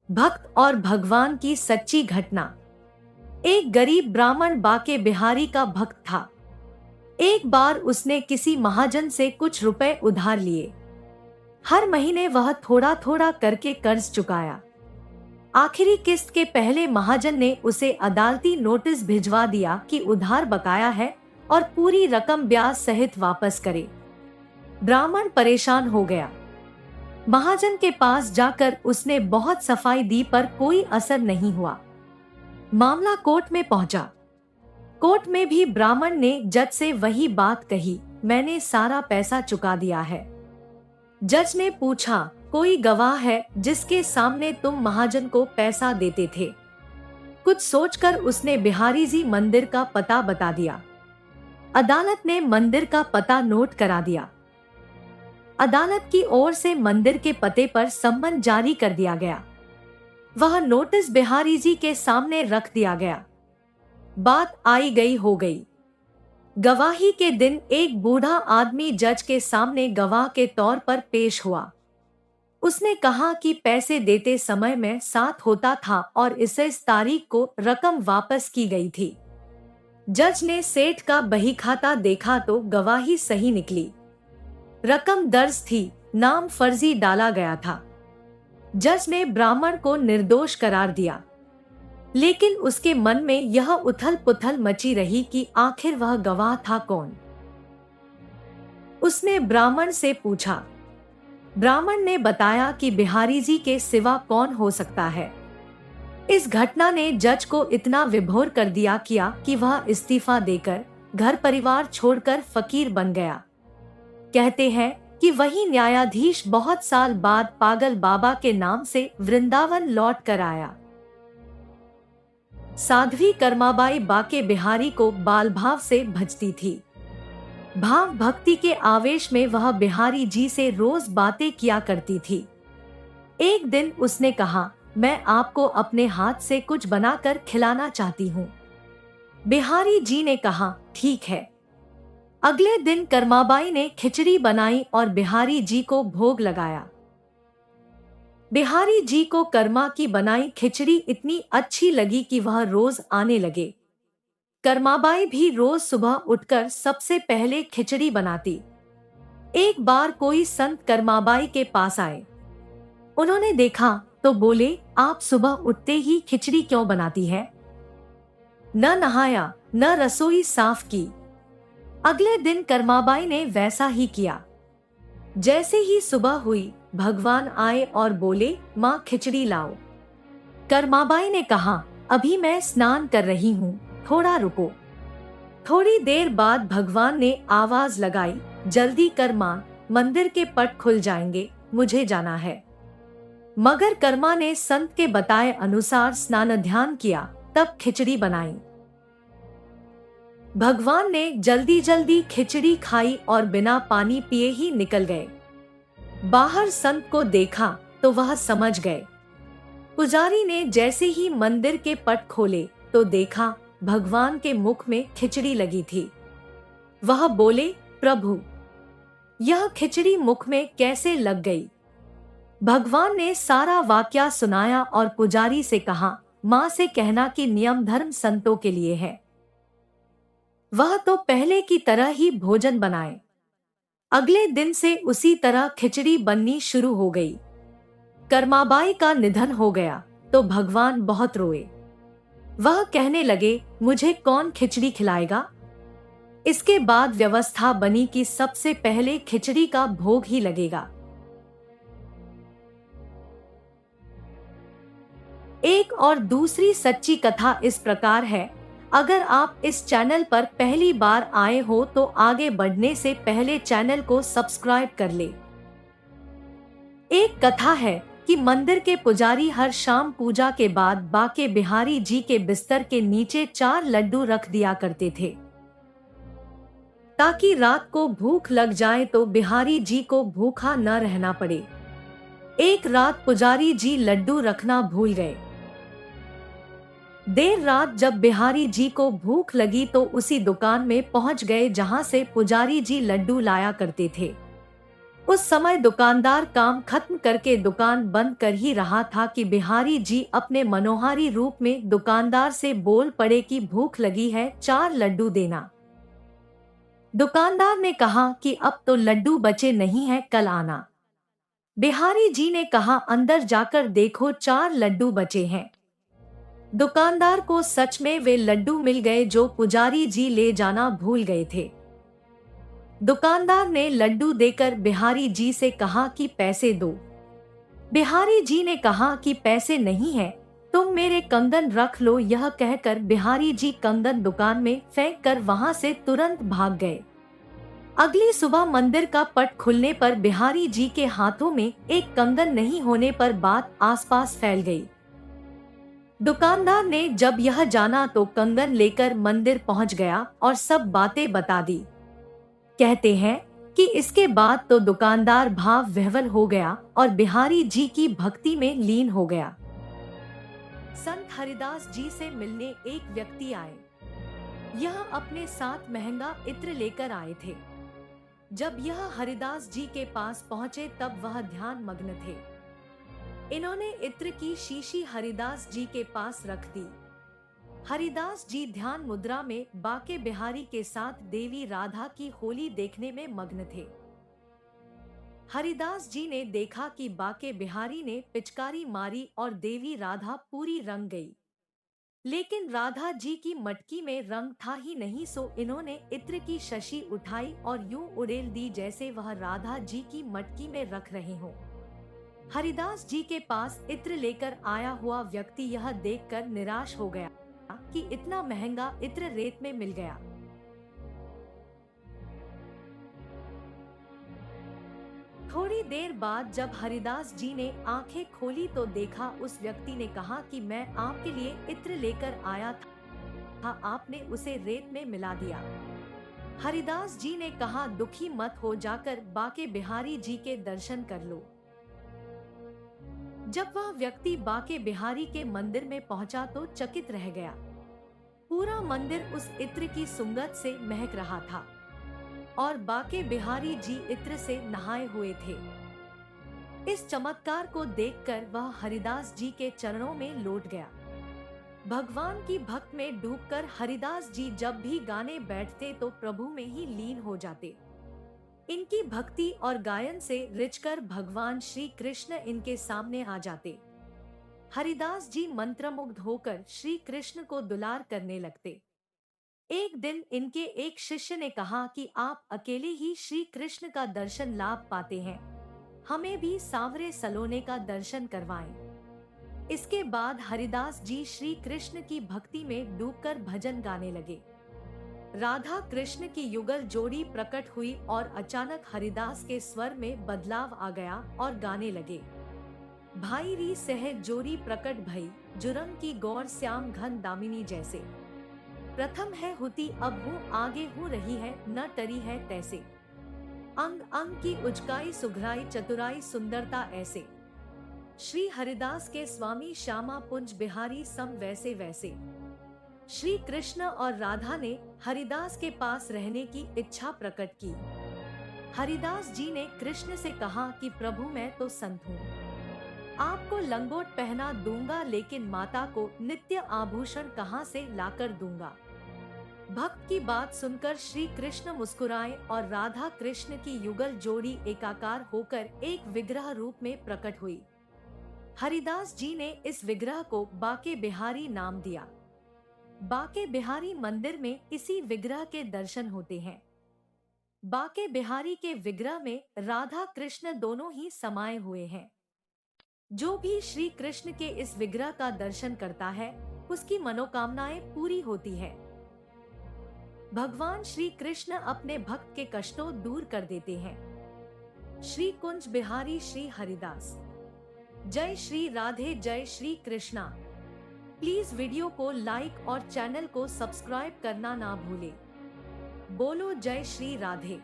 भक्त और भगवान की सच्ची घटना। एक गरीब ब्राह्मण बाके बिहारी का भक्त था। एक बार उसने किसी महाजन से कुछ रुपए उधार लिए। हर महीने वह थोड़ा थोड़ा करके कर्ज चुकाया। आखिरी किस्त के पहले महाजन ने उसे अदालती नोटिस भिजवा दिया कि उधार बकाया है और पूरी रकम ब्याज सहित वापस करे। ब्राह्मण परेशान हो गया। महाजन के पास जाकर उसने बहुत सफाई दी पर कोई असर नहीं हुआ। मामला कोर्ट में पहुंचा। कोर्ट में भी ब्राह्मण ने जज से वही बात कही, मैंने सारा पैसा चुका दिया है। जज ने पूछा, कोई गवाह है जिसके सामने तुम महाजन को पैसा देते थे? कुछ सोचकर उसने बिहारी जी मंदिर का पता बता दिया। अदालत ने मंदिर का पता नोट करा दिया। अदालत की ओर से मंदिर के पते पर सम्मन जारी कर दिया गया। वह नोटिस बिहारी जी के सामने रख दिया गया। बात आई गई हो गई। गवाही के दिन एक बूढ़ा आदमी जज के सामने गवाह के तौर पर पेश हुआ। उसने कहा कि पैसे देते समय मैं साथ होता था और इस तारीख को रकम वापस की गई थी। जज ने सेठ का बही खाता देखा तो गवाही सही निकली। रकम दर्ज थी, नाम फर्जी डाला गया था। जज ने ब्राह्मण को निर्दोष करार दिया, लेकिन उसके मन में यह उथल पुथल मची रही कि आखिर वह गवाह था कौन। उसने ब्राह्मण से पूछा। ब्राह्मण ने बताया कि बिहारी जी के सिवा कौन हो सकता है। इस घटना ने जज को इतना विभोर कर दिया कि वह इस्तीफा देकर घर परिवार छोड़कर फकीर बन गया। कहते हैं कि वही न्यायाधीश बहुत साल बाद पागल बाबा के नाम से वृंदावन लौट कर आया। साध्वी कर्माबाई बाके बिहारी को बाल भाव से भजती थी। भाव भक्ति के आवेश में वह बिहारी जी से रोज बातें किया करती थी। एक दिन उसने कहा, मैं आपको अपने हाथ से कुछ बनाकर खिलाना चाहती हूँ। बिहारी जी ने कहा, ठीक है। अगले दिन कर्माबाई ने खिचड़ी बनाई और बिहारी जी को भोग लगाया। बिहारी जी को कर्मा की बनाई खिचड़ी इतनी अच्छी लगी कि वह रोज आने लगे। कर्माबाई भी रोज सुबह उठकर सबसे पहले खिचड़ी बनाती। एक बार कोई संत कर्माबाई के पास आए। उन्होंने देखा तो बोले, आप सुबह उठते ही खिचड़ी क्यों बनाती है? न नहाया न रसोई साफ की। अगले दिन कर्माबाई ने वैसा ही किया। जैसे ही सुबह हुई, भगवान आए और बोले, माँ खिचड़ी लाओ। कर्माबाई ने कहा, अभी मैं स्नान कर रही हूँ, थोड़ा रुको। थोड़ी देर बाद भगवान ने आवाज लगाई, जल्दी कर माँ, मंदिर के पट खुल जाएंगे, मुझे जाना है। मगर कर्मा ने संत के बताए अनुसार स्नान ध्यान किया, तब खिचड़ी बनाई। भगवान ने जल्दी जल्दी खिचड़ी खाई और बिना पानी पिए ही निकल गए। बाहर संत को देखा तो वह समझ गए। पुजारी ने जैसे ही मंदिर के पट खोले तो देखा भगवान के मुख में खिचड़ी लगी थी। वह बोले, प्रभु, यह खिचड़ी मुख में कैसे लग गई? भगवान ने सारा वाकया सुनाया और पुजारी से कहा, माँ से कहना कि नियम धर्म संतों के लिए है। वह तो पहले की तरह ही भोजन बनाए। अगले दिन से उसी तरह खिचड़ी बननी शुरू हो गई। कर्माबाई का निधन हो गया तो भगवान बहुत रोए। वह कहने लगे, मुझे कौन खिचड़ी खिलाएगा? इसके बाद व्यवस्था बनी कि सबसे पहले खिचड़ी का भोग ही लगेगा। एक और दूसरी सच्ची कथा इस प्रकार है। अगर आप इस चैनल पर पहली बार आए हो तो आगे बढ़ने से पहले चैनल को सब्सक्राइब कर ले। एक कथा है कि मंदिर के पुजारी हर शाम पूजा के बाद बाके बिहारी जी के बिस्तर के नीचे 4 लड्डू रख दिया करते थे, ताकि रात को भूख लग जाए तो बिहारी जी को भूखा न रहना पड़े। एक रात पुजारी जी लड्डू रखना भूल गए। देर रात जब बिहारी जी को भूख लगी तो उसी दुकान में पहुंच गए जहां से पुजारी जी लड्डू लाया करते थे। उस समय दुकानदार काम खत्म करके दुकान बंद कर ही रहा था कि बिहारी जी अपने मनोहारी रूप में दुकानदार से बोल पड़े कि भूख लगी है, 4 लड्डू देना। दुकानदार ने कहा कि अब तो लड्डू बचे नहीं हैं, कल आना। बिहारी जी ने कहा अंदर जाकर देखो 4 लड्डू बचे हैं। दुकानदार को सच में वे लड्डू मिल गए जो पुजारी जी ले जाना भूल गए थे। दुकानदार ने लड्डू देकर बिहारी जी से कहा कि पैसे दो। बिहारी जी ने कहा कि पैसे नहीं है, तुम मेरे कंगन रख लो। यह कहकर बिहारी जी कंगन दुकान में फेंक कर वहां से तुरंत भाग गए। अगली सुबह मंदिर का पट खुलने पर बिहारी जी के हाथों में एक कंगन नहीं होने पर बात आसपास फैल गई। दुकानदार ने जब यह जाना तो कंगन लेकर मंदिर पहुंच गया और सब बातें बता दी। कहते हैं कि इसके बाद तो दुकानदार भाव विह्वल हो गया और बिहारी जी की भक्ति में लीन हो गया। संत हरिदास जी से मिलने एक व्यक्ति आए। यह अपने साथ महंगा इत्र लेकर आए थे। जब यह हरिदास जी के पास पहुंचे तब वह ध्यान मग्न थे। इन्होंने इत्र की शीशी हरिदास जी के पास रख दी। हरिदास जी ध्यान मुद्रा में बाके बिहारी के साथ देवी राधा की होली देखने में मग्न थे। हरिदास जी ने देखा कि बाके बिहारी ने पिचकारी मारी और देवी राधा पूरी रंग गई, लेकिन राधा जी की मटकी में रंग था ही नहीं। सो इन्होंने इत्र की शशी उठाई और यूं उड़ेल दी जैसे वह राधा जी की मटकी में रख रहे हों। हरिदास जी के पास इत्र लेकर आया हुआ व्यक्ति यह देखकर निराश हो गया कि इतना महंगा इत्र रेत में मिल गया। थोड़ी देर बाद जब हरिदास जी ने आंखें खोली तो देखा उस व्यक्ति ने कहा कि मैं आपके लिए इत्र लेकर आया था, आपने उसे रेत में मिला दिया। हरिदास जी ने कहा दुखी मत हो, जाकर बाके बिहारी जी के दर्शन कर लो। जब वह व्यक्ति बाके बिहारी के मंदिर में पहुंचा तो चकित रह गया। पूरा मंदिर उस इत्र की सुगंध से महक रहा था और बाके बिहारी जी इत्र से नहाए हुए थे। इस चमत्कार को देखकर वह हरिदास जी के चरणों में लौट गया। भगवान की भक्त में डूबकर हरिदास जी जब भी गाने बैठते तो प्रभु में ही लीन हो जाते। इनकी भक्ति और गायन से रिझकर भगवान श्री कृष्ण इनके सामने आ जाते। हरिदास जी मंत्रमुग्ध होकर श्री कृष्ण को दुलार करने लगते। एक दिन इनके एक शिष्य ने कहा कि आप अकेले ही श्री कृष्ण का दर्शन लाभ पाते हैं, हमें भी सांवरे सलोने का दर्शन करवाएं। इसके बाद हरिदास जी श्री कृष्ण की भक्ति में डूबकर भजन गाने लगे। राधा कृष्ण की युगल जोड़ी प्रकट हुई और अचानक हरिदास के स्वर में बदलाव आ गया और गाने लगे। भाई री सहज जोड़ी प्रकट भई, जुरम की गौर श्याम घन दामिनी जैसे। प्रथम है हुती अब हूँ आगे हो रही है, न टरी है तैसे। अंग अंग की उजकाई सुघराई चतुराई सुंदरता ऐसे। श्री हरिदास के स्वामी श्यामा पुंज बिहारी सम वैसे वैसे। श्री कृष्ण और राधा ने हरिदास के पास रहने की इच्छा प्रकट की। हरिदास जी ने कृष्ण से कहा कि प्रभु मैं तो संत हूँ, आपको लंगोट पहना दूंगा, लेकिन माता को नित्य आभूषण कहाँ से लाकर दूंगा। भक्त की बात सुनकर श्री कृष्ण मुस्कुराए और राधा कृष्ण की युगल जोड़ी एकाकार होकर एक विग्रह रूप में प्रकट हुई। हरिदास जी ने इस विग्रह को बाके बिहारी नाम दिया। बाके बिहारी मंदिर में इसी विग्रह के दर्शन होते हैं। बाके बिहारी के विग्रह में राधा कृष्ण दोनों ही समाये हुए हैं। जो भी श्री कृष्ण के इस विग्रह का दर्शन करता है उसकी मनोकामनाएं पूरी होती है। भगवान श्री कृष्ण अपने भक्त के कष्टों दूर कर देते हैं। श्री कुंज बिहारी श्री हरिदास। जय श्री राधे, जय श्री कृष्णा। प्लीज वीडियो को लाइक और चैनल को सब्सक्राइब करना ना भूले। बोलो जय श्री राधे।